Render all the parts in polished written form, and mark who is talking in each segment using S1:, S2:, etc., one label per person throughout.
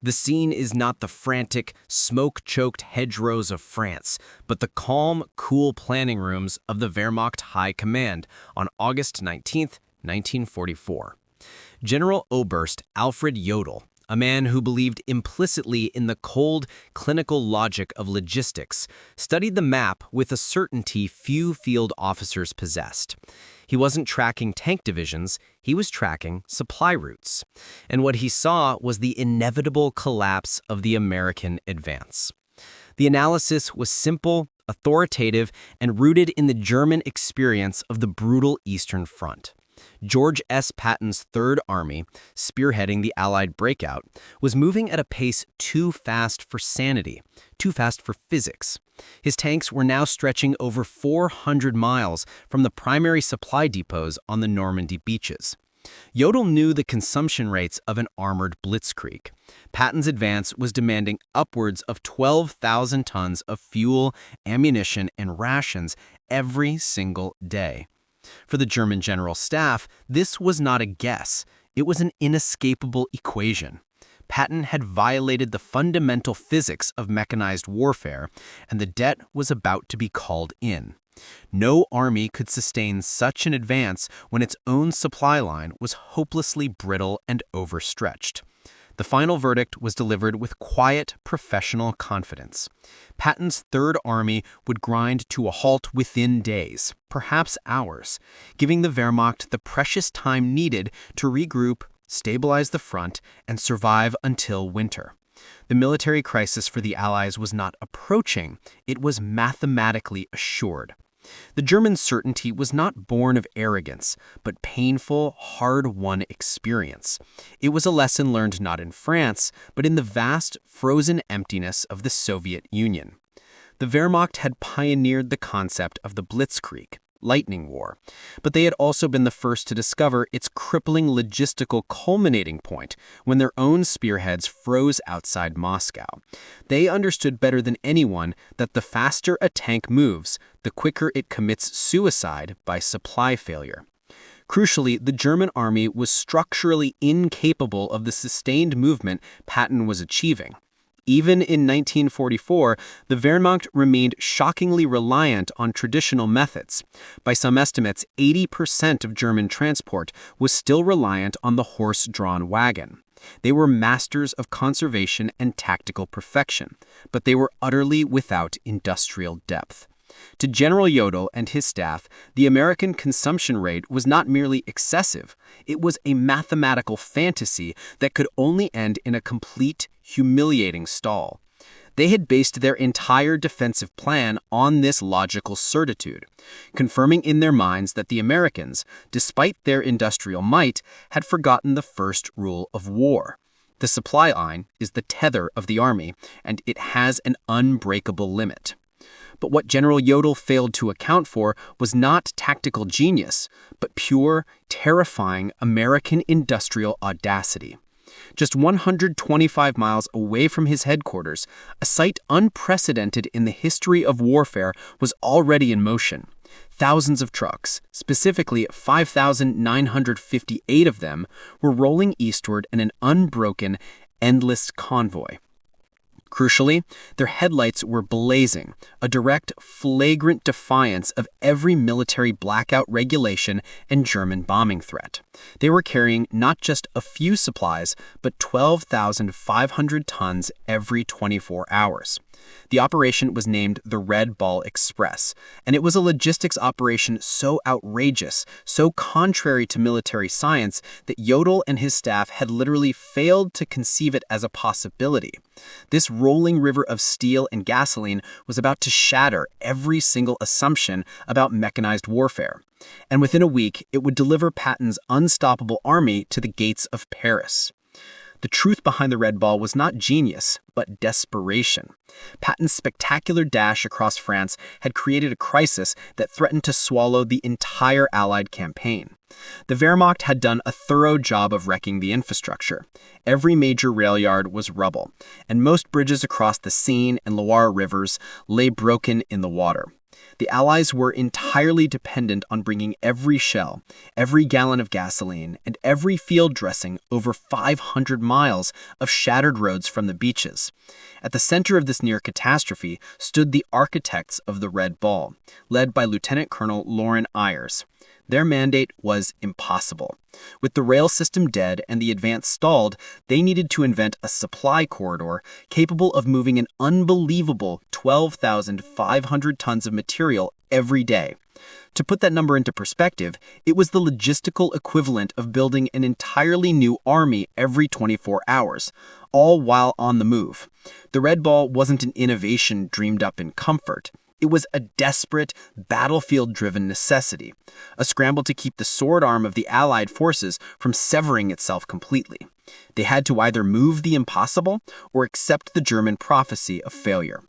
S1: The scene is not the frantic, smoke-choked hedgerows of France, but the calm, cool planning rooms of the Wehrmacht High Command on August 19, 1944. General Oberst Alfred Jodl, a man who believed implicitly in the cold, clinical logic of logistics, studied the map with a certainty few field officers possessed. He wasn't tracking tank divisions, he was tracking supply routes. And what he saw was the inevitable collapse of the American advance. The analysis was simple, authoritative, and rooted in the German experience of the brutal Eastern Front. George S. Patton's Third Army, spearheading the Allied breakout, was moving at a pace too fast for sanity, too fast for physics. His tanks were now stretching over 400 miles from the primary supply depots on the Normandy beaches. Jodl knew the consumption rates of an armored blitzkrieg. Patton's advance was demanding upwards of 12,000 tons of fuel, ammunition, and rations every single day. For the German General Staff, this was not a guess. It was an inescapable equation. Patton had violated the fundamental physics of mechanized warfare, and the debt was about to be called in. No army could sustain such an advance when its own supply line was hopelessly brittle and overstretched. The final verdict was delivered with quiet, professional confidence. Patton's Third Army would grind to a halt within days, perhaps hours, giving the Wehrmacht the precious time needed to regroup, stabilize the front, and survive until winter. The military crisis for the Allies was not approaching, it was mathematically assured. The German certainty was not born of arrogance, but painful, hard-won experience. It was a lesson learned not in France, but in the vast, frozen emptiness of the Soviet Union. The Wehrmacht had pioneered the concept of the blitzkrieg, lightning war, but they had also been the first to discover its crippling logistical culminating point when their own spearheads froze outside Moscow. They understood better than anyone that the faster a tank moves, the quicker it commits suicide by supply failure. Crucially, the German army was structurally incapable of the sustained movement Patton was achieving. Even in 1944, the Wehrmacht remained shockingly reliant on traditional methods. By some estimates, 80% of German transport was still reliant on the horse-drawn wagon. They were masters of conservation and tactical perfection, but they were utterly without industrial depth. To General Jodl and his staff, the American consumption rate was not merely excessive, it was a mathematical fantasy that could only end in a complete, humiliating stall. They had based their entire defensive plan on this logical certitude, confirming in their minds that the Americans, despite their industrial might, had forgotten the first rule of war. The supply line is the tether of the army, and it has an unbreakable limit. But what General Jodl failed to account for was not tactical genius, but pure, terrifying American industrial audacity. Just 125 miles away from his headquarters, a sight unprecedented in the history of warfare was already in motion. Thousands of trucks, specifically 5,958 of them, were rolling eastward in an unbroken, endless convoy. Crucially, their headlights were blazing, a direct, flagrant defiance of every military blackout regulation and German bombing threat. They were carrying not just a few supplies, but 12,500 tons every 24 hours. The operation was named the Red Ball Express, and it was a logistics operation so outrageous, so contrary to military science, that Jodl and his staff had literally failed to conceive it as a possibility. This rolling river of steel and gasoline was about to shatter every single assumption about mechanized warfare. And within a week, it would deliver Patton's unstoppable army to the gates of Paris. The truth behind the Red Ball was not genius, but desperation. Patton's spectacular dash across France had created a crisis that threatened to swallow the entire Allied campaign. The Wehrmacht had done a thorough job of wrecking the infrastructure. Every major rail yard was rubble, and most bridges across the Seine and Loire rivers lay broken in the water. The Allies were entirely dependent on bringing every shell, every gallon of gasoline, and every field dressing over 500 miles of shattered roads from the beaches. At the center of this near catastrophe stood the architects of the Red Ball, led by Lieutenant Colonel Loren Ayers. Their mandate was impossible. With the rail system dead and the advance stalled, they needed to invent a supply corridor capable of moving an unbelievable 12,500 tons of material every day. To put that number into perspective, it was the logistical equivalent of building an entirely new army every 24 hours, all while on the move. The Red Ball wasn't an innovation dreamed up in comfort. It was a desperate, battlefield-driven necessity, a scramble to keep the sword arm of the Allied forces from severing itself completely. They had to either move the impossible or accept the German prophecy of failure.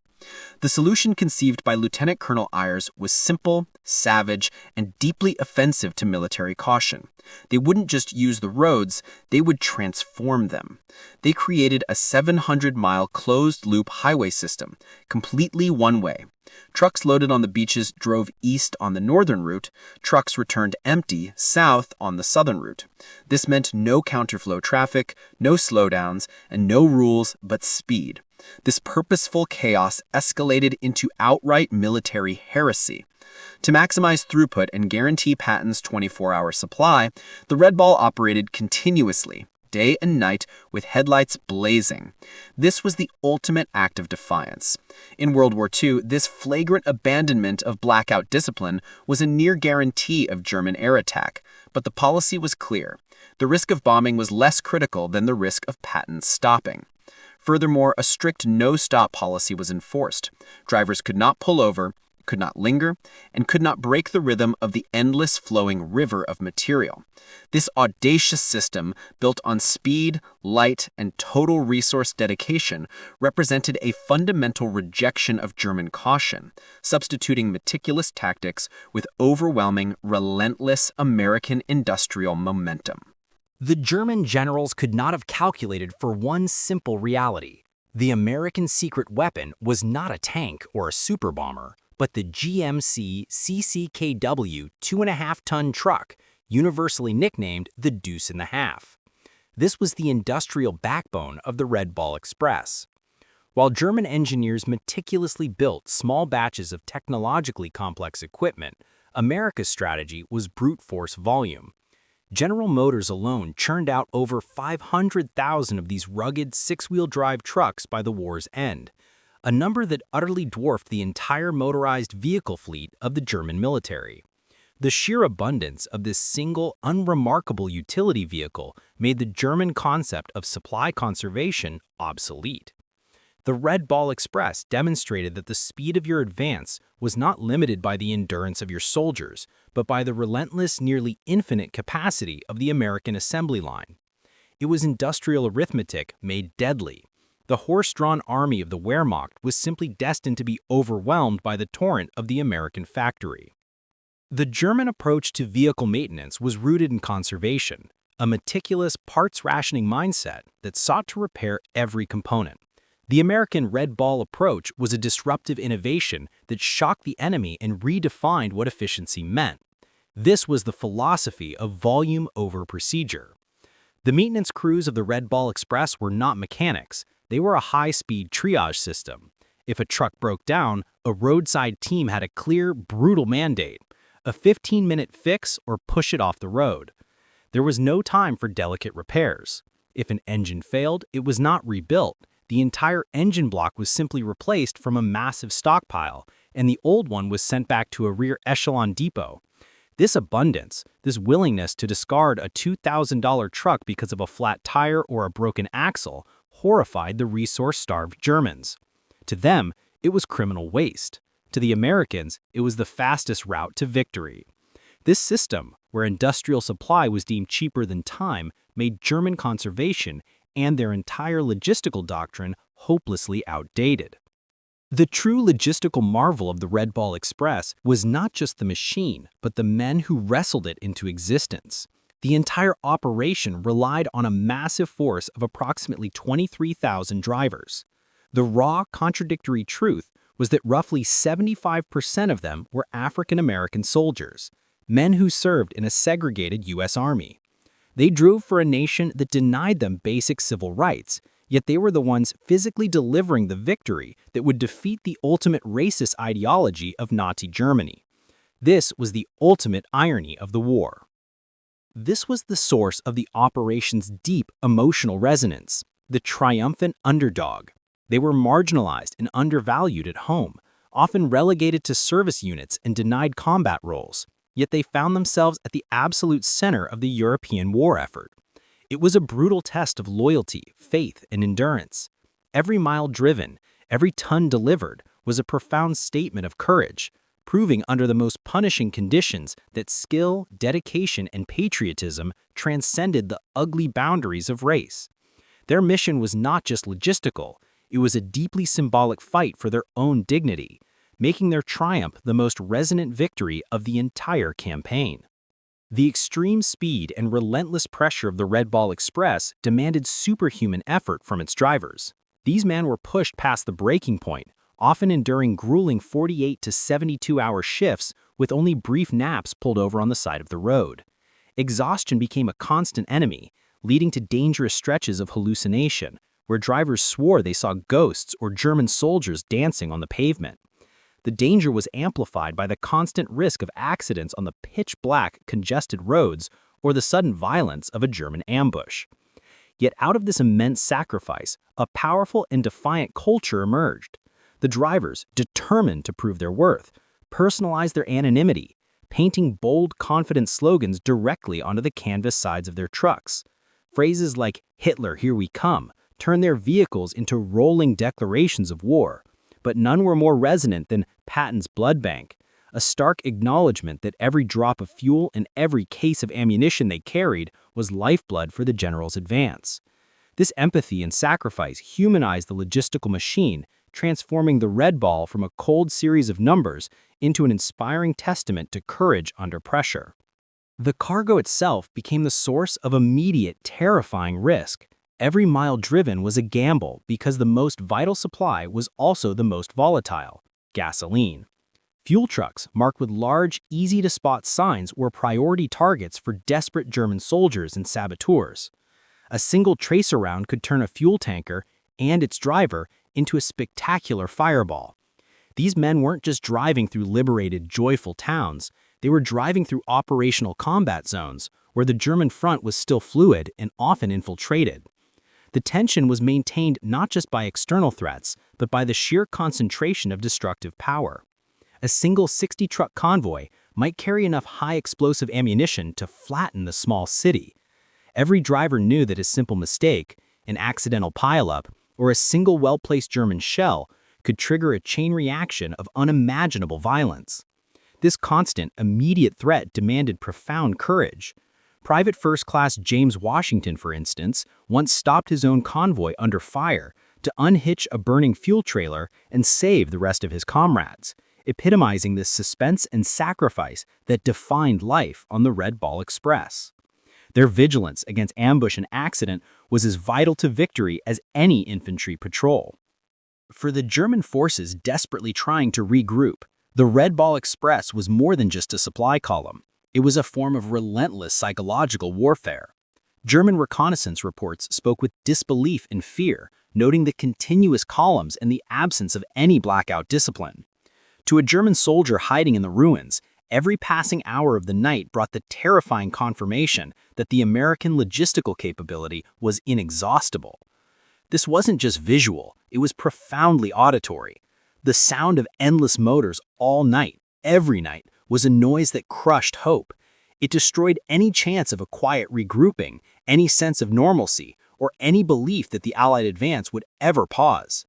S1: The solution conceived by Lieutenant Colonel Ayers was simple, savage, and deeply offensive to military caution. They wouldn't just use the roads, they would transform them. They created a 700-mile closed-loop highway system, completely one-way. Trucks loaded on the beaches drove east on the northern route, trucks returned empty south on the southern route. This meant no counterflow traffic, no slowdowns, and no rules but speed. This purposeful chaos escalated into outright military heresy. To maximize throughput and guarantee Patton's 24-hour supply, the Red Ball operated continuously, day and night, with headlights blazing. This was the ultimate act of defiance. In World War II, this flagrant abandonment of blackout discipline was a near guarantee of German air attack, but the policy was clear. The risk of bombing was less critical than the risk of Patton's stopping. Furthermore, a strict no-stop policy was enforced. Drivers could not pull over, could not linger, and could not break the rhythm of the endless flowing river of material. This audacious system, built on speed, light, and total resource dedication, represented a fundamental rejection of German caution, substituting meticulous tactics with overwhelming, relentless American industrial momentum.
S2: The German generals could not have calculated for one simple reality. The American secret weapon was not a tank or a super bomber, but the GMC CCKW 2.5-ton truck, universally nicknamed the Deuce-and-a-half. This was the industrial backbone of the Red Ball Express. While German engineers meticulously built small batches of technologically complex equipment, America's strategy was brute force volume. General Motors alone churned out over 500,000 of these rugged six-wheel drive trucks by the war's end, a number that utterly dwarfed the entire motorized vehicle fleet of the German military. The sheer abundance of this single, unremarkable utility vehicle made the German concept of supply conservation obsolete. The Red Ball Express demonstrated that the speed of your advance was not limited by the endurance of your soldiers, but by the relentless, nearly infinite capacity of the American assembly line. It was industrial arithmetic made deadly. The horse-drawn army of the Wehrmacht was simply destined to be overwhelmed by the torrent of the American factory. The German approach to vehicle maintenance was rooted in conservation, a meticulous parts-rationing mindset that sought to repair every component. The American Red Ball approach was a disruptive innovation that shocked the enemy and redefined what efficiency meant. This was the philosophy of volume over procedure. The maintenance crews of the Red Ball Express were not mechanics. They were a high-speed triage system. If a truck broke down, a roadside team had a clear, brutal mandate: a 15-minute fix or push it off the road. There was no time for delicate repairs. If an engine failed, it was not rebuilt. The entire engine block was simply replaced from a massive stockpile, and the old one was sent back to a rear echelon depot. This abundance, this willingness to discard a $2,000 truck because of a flat tire or a broken axle, horrified the resource-starved Germans. To them, it was criminal waste. To the Americans, it was the fastest route to victory. This system, where industrial supply was deemed cheaper than time, made German conservation and their entire logistical doctrine hopelessly outdated. The true logistical marvel of the Red Ball Express was not just the machine, but the men who wrestled it into existence. The entire operation relied on a massive force of approximately 23,000 drivers. The raw, contradictory truth was that roughly 75% of them were African American soldiers, men who served in a segregated U.S. Army. They drove for a nation that denied them basic civil rights, yet they were the ones physically delivering the victory that would defeat the ultimate racist ideology of Nazi Germany. This was the ultimate irony of the war. This was the source of the operation's deep emotional resonance, the triumphant underdog. They were marginalized and undervalued at home, often relegated to service units and denied combat roles, yet they found themselves at the absolute center of the European war effort. It was a brutal test of loyalty, faith, and endurance. Every mile driven, every ton delivered was a profound statement of courage, proving under the most punishing conditions that skill, dedication, and patriotism transcended the ugly boundaries of race. Their mission was not just logistical, it was a deeply symbolic fight for their own dignity, making their triumph the most resonant victory of the entire campaign. The extreme speed and relentless pressure of the Red Ball Express demanded superhuman effort from its drivers. These men were pushed past the breaking point, often enduring grueling 48 to 72-hour shifts with only brief naps pulled over on the side of the road. Exhaustion became a constant enemy, leading to dangerous stretches of hallucination, where drivers swore they saw ghosts or German soldiers dancing on the pavement. The danger was amplified by the constant risk of accidents on the pitch-black, congested roads or the sudden violence of a German ambush. Yet out of this immense sacrifice, a powerful and defiant culture emerged. The drivers, determined to prove their worth, personalized their anonymity, painting bold, confident slogans directly onto the canvas sides of their trucks. Phrases like "Hitler, here we come" turned their vehicles into rolling declarations of war. But none were more resonant than Patton's blood bank, a stark acknowledgement that every drop of fuel and every case of ammunition they carried was lifeblood for the general's advance. This empathy and sacrifice humanized the logistical machine, transforming the Red Ball from a cold series of numbers into an inspiring testament to courage under pressure. The cargo itself became the source of immediate, terrifying risk. Every mile driven was a gamble because the most vital supply was also the most volatile: gasoline. Fuel trucks marked with large, easy-to-spot signs were priority targets for desperate German soldiers and saboteurs. A single tracer round could turn a fuel tanker and its driver into a spectacular fireball. These men weren't just driving through liberated, joyful towns, they were driving through operational combat zones where the German front was still fluid and often infiltrated. The tension was maintained not just by external threats, but by the sheer concentration of destructive power. A single 60-truck convoy might carry enough high-explosive ammunition to flatten the small city. Every driver knew that a simple mistake, an accidental pileup, or a single well-placed German shell could trigger a chain reaction of unimaginable violence. This constant, immediate threat demanded profound courage. Private First Class James Washington, for instance, once stopped his own convoy under fire to unhitch a burning fuel trailer and save the rest of his comrades, epitomizing the suspense and sacrifice that defined life on the Red Ball Express. Their vigilance against ambush and accident was as vital to victory as any infantry patrol. For the German forces desperately trying to regroup, the Red Ball Express was more than just a supply column. It was a form of relentless psychological warfare. German reconnaissance reports spoke with disbelief and fear, noting the continuous columns and the absence of any blackout discipline. To a German soldier hiding in the ruins, every passing hour of the night brought the terrifying confirmation that the American logistical capability was inexhaustible. This wasn't just visual, it was profoundly auditory. The sound of endless motors all night, every night, was a noise that crushed hope. It destroyed any chance of a quiet regrouping, any sense of normalcy, or any belief that the Allied advance would ever pause.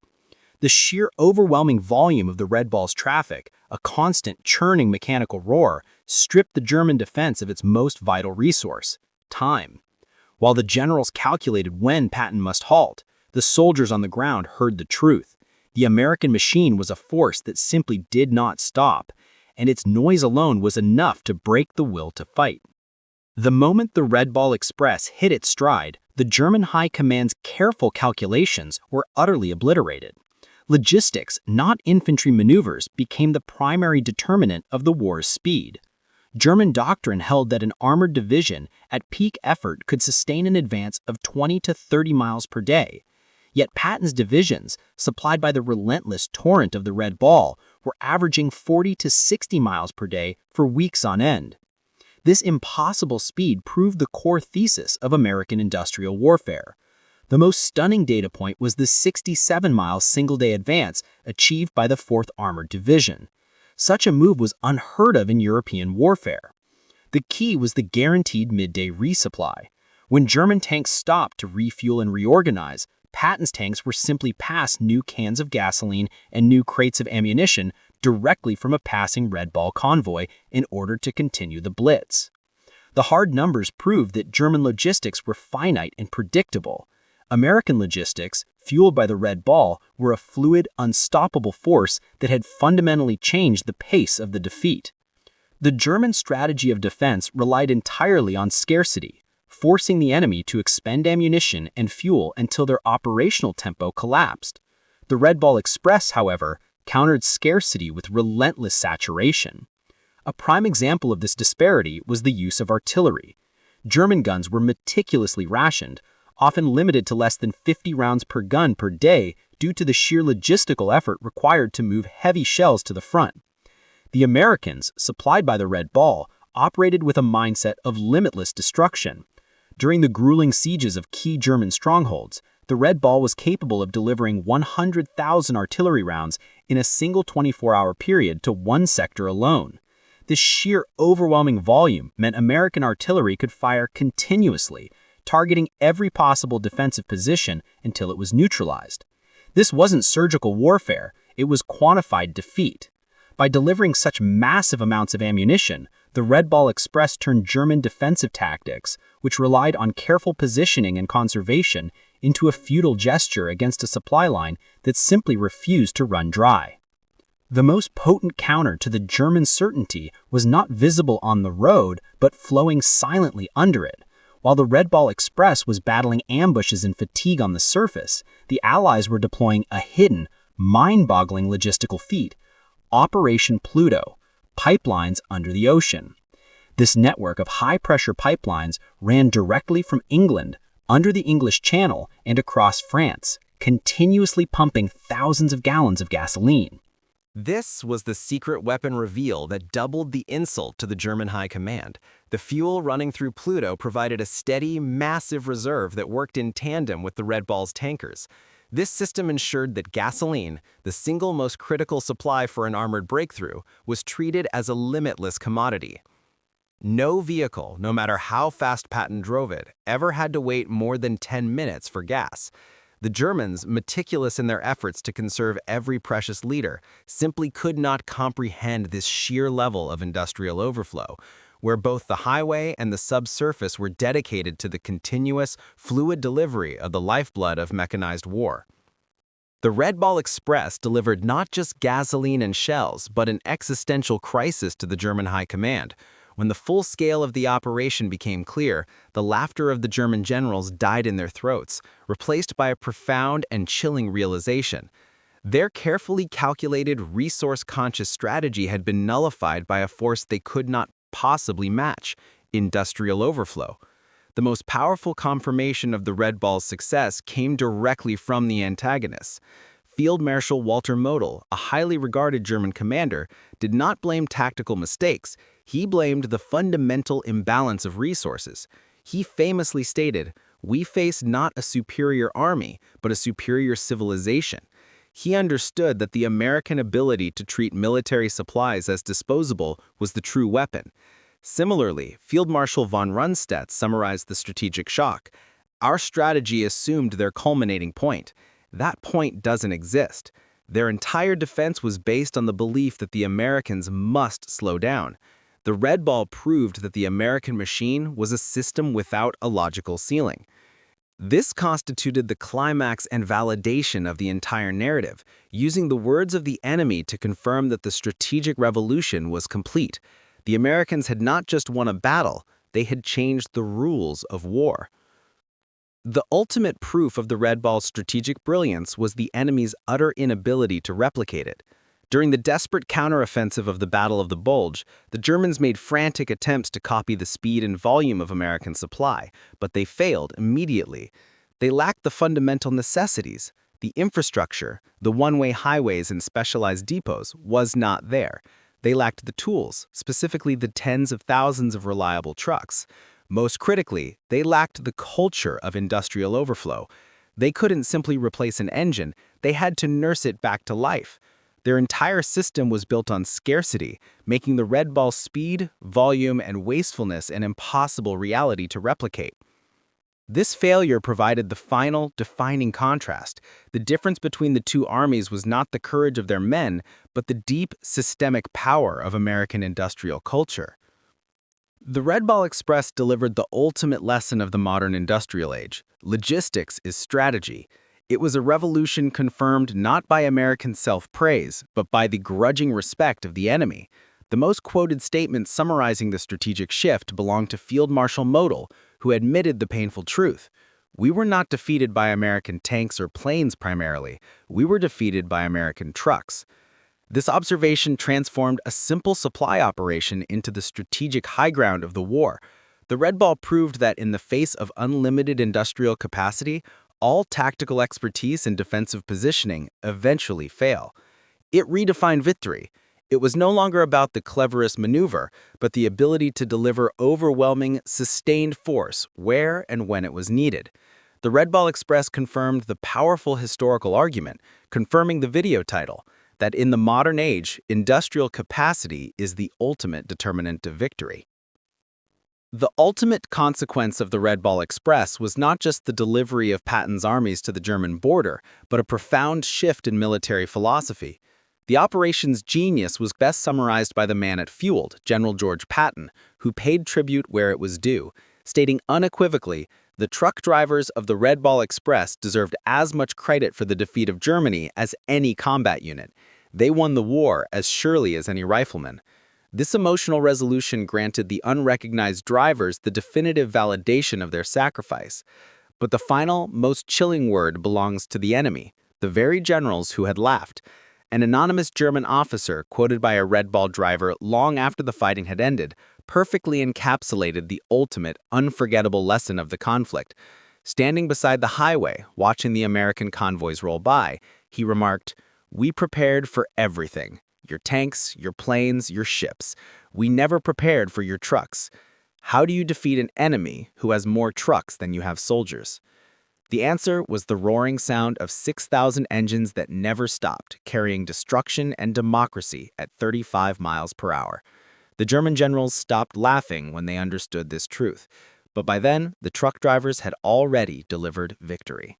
S2: The sheer overwhelming volume of the Red Ball's traffic, a constant churning mechanical roar, stripped the German defense of its most vital resource: time. While the generals calculated when Patton must halt, the soldiers on the ground heard the truth. The American machine was a force that simply did not stop, and its noise alone was enough to break the will to fight. The moment the Red Ball Express hit its stride, the German High Command's careful calculations were utterly obliterated. Logistics, not infantry maneuvers, became the primary determinant of the war's speed. German doctrine held that an armored division at peak effort could sustain an advance of 20 to 30 miles per day. Yet Patton's divisions, supplied by the relentless torrent of the Red Ball, were averaging 40 to 60 miles per day for weeks on end. This impossible speed proved the core thesis of American industrial warfare. The most stunning data point was the 67-mile single-day advance achieved by the 4th Armored Division. Such a move was unheard of in European warfare. The key was the guaranteed midday resupply. When German tanks stopped to refuel and reorganize, Patton's tanks were simply passed new cans of gasoline and new crates of ammunition directly from a passing Red Ball convoy in order to continue the blitz. The hard numbers proved that German logistics were finite and predictable. American logistics, fueled by the Red Ball, were a fluid, unstoppable force that had fundamentally changed the pace of the defeat. The German strategy of defense relied entirely on scarcity, forcing the enemy to expend ammunition and fuel until their operational tempo collapsed. The Red Ball Express, however, countered scarcity with relentless saturation. A prime example of this disparity was the use of artillery. German guns were meticulously rationed, often limited to less than 50 rounds per gun per day due to the sheer logistical effort required to move heavy shells to the front. The Americans, supplied by the Red Ball, operated with a mindset of limitless destruction. During the grueling sieges of key German strongholds, the Red Ball was capable of delivering 100,000 artillery rounds in a single 24-hour period to one sector alone. This sheer overwhelming volume meant American artillery could fire continuously, targeting every possible defensive position until it was neutralized. This wasn't surgical warfare, it was quantified defeat. By delivering such massive amounts of ammunition, the Red Ball Express turned German defensive tactics, which relied on careful positioning and conservation, into a futile gesture against a supply line that simply refused to run dry. The most potent counter to the German certainty was not visible on the road, but flowing silently under it. While the Red Ball Express was battling ambushes and fatigue on the surface, the Allies were deploying a hidden, mind-boggling logistical feat: Operation Pluto, pipelines under the ocean. This network of high-pressure pipelines ran directly from England, under the English Channel, and across France, continuously pumping thousands of gallons of gasoline.
S1: This was the secret weapon reveal that doubled the insult to the German High Command. The fuel running through Pluto provided a steady, massive reserve that worked in tandem with the Red Ball's tankers. This system ensured that gasoline, the single most critical supply for an armored breakthrough, was treated as a limitless commodity. No vehicle, no matter how fast Patton drove it, ever had to wait more than 10 minutes for gas. The Germans, meticulous in their efforts to conserve every precious liter, simply could not comprehend this sheer level of industrial overflow, where both the highway and the subsurface were dedicated to the continuous, fluid delivery of the lifeblood of mechanized war. The Red Ball Express delivered not just gasoline and shells, but an existential crisis to the German High Command. When the full scale of the operation became clear, the laughter of the German generals died in their throats, replaced by a profound and chilling realization. Their carefully calculated, resource-conscious strategy had been nullified by a force they could not possibly match: industrial overflow. The most powerful confirmation of the Red Ball's success came directly from the antagonists. Field Marshal Walter Model, a highly regarded German commander, did not blame tactical mistakes. He blamed the fundamental imbalance of resources. He famously stated, "We face not a superior army, but a superior civilization." He understood that the American ability to treat military supplies as disposable was the true weapon. Similarly, Field Marshal von Rundstedt summarized the strategic shock. "Our strategy assumed their culminating point. That point doesn't exist. Their entire defense was based on the belief that the Americans must slow down." The Red Ball proved that the American machine was a system without a logical ceiling. This constituted the climax and validation of the entire narrative, using the words of the enemy to confirm that the strategic revolution was complete. The Americans had not just won a battle, they had changed the rules of war. The ultimate proof of the Red Ball's strategic brilliance was the enemy's utter inability to replicate it. During the desperate counteroffensive of the Battle of the Bulge, the Germans made frantic attempts to copy the speed and volume of American supply, but they failed immediately. They lacked the fundamental necessities. The infrastructure, the one-way highways and specialized depots, was not there. They lacked the tools, specifically the tens of thousands of reliable trucks. Most critically, they lacked the culture of industrial overflow. They couldn't simply replace an engine, they had to nurse it back to life. Their entire system was built on scarcity, making the Red Ball's speed, volume, and wastefulness an impossible reality to replicate. This failure provided the final, defining contrast. The difference between the two armies was not the courage of their men, but the deep, systemic power of American industrial culture. The Red Ball Express delivered the ultimate lesson of the modern industrial age. Logistics is strategy. It was a revolution confirmed not by American self-praise, but by the grudging respect of the enemy. The most quoted statement summarizing the strategic shift belonged to Field Marshal Jodl, who admitted the painful truth. We were not defeated by American tanks or planes primarily. We were defeated by American trucks. This observation transformed a simple supply operation into the strategic high ground of the war. The Red Ball proved that in the face of unlimited industrial capacity, all tactical expertise and defensive positioning eventually fail. It redefined victory. It was no longer about the cleverest maneuver, but the ability to deliver overwhelming, sustained force where and when it was needed. The Red Ball Express confirmed the powerful historical argument, confirming the video title, that in the modern age, industrial capacity is the ultimate determinant of victory. The ultimate consequence of the Red Ball Express was not just the delivery of Patton's armies to the German border, but a profound shift in military philosophy. The operation's genius was best summarized by the man at Fueled, General George Patton, who paid tribute where it was due, stating unequivocally, the truck drivers of the Red Ball Express deserved as much credit for the defeat of Germany as any combat unit. They won the war as surely as any rifleman. This emotional resolution granted the unrecognized drivers the definitive validation of their sacrifice. But the final, most chilling word belongs to the enemy, the very generals who had laughed. An anonymous German officer, quoted by a Red Ball driver long after the fighting had ended, perfectly encapsulated the ultimate, unforgettable lesson of the conflict. Standing beside the highway, watching the American convoys roll by, he remarked, "We prepared for everything. Your tanks, your planes, your ships. We never prepared for your trucks. How do you defeat an enemy who has more trucks than you have soldiers?" The answer was the roaring sound of 6,000 engines that never stopped, carrying destruction and democracy at 35 miles per hour. The German generals stopped laughing when they understood this truth, but by then, the truck drivers had already delivered victory.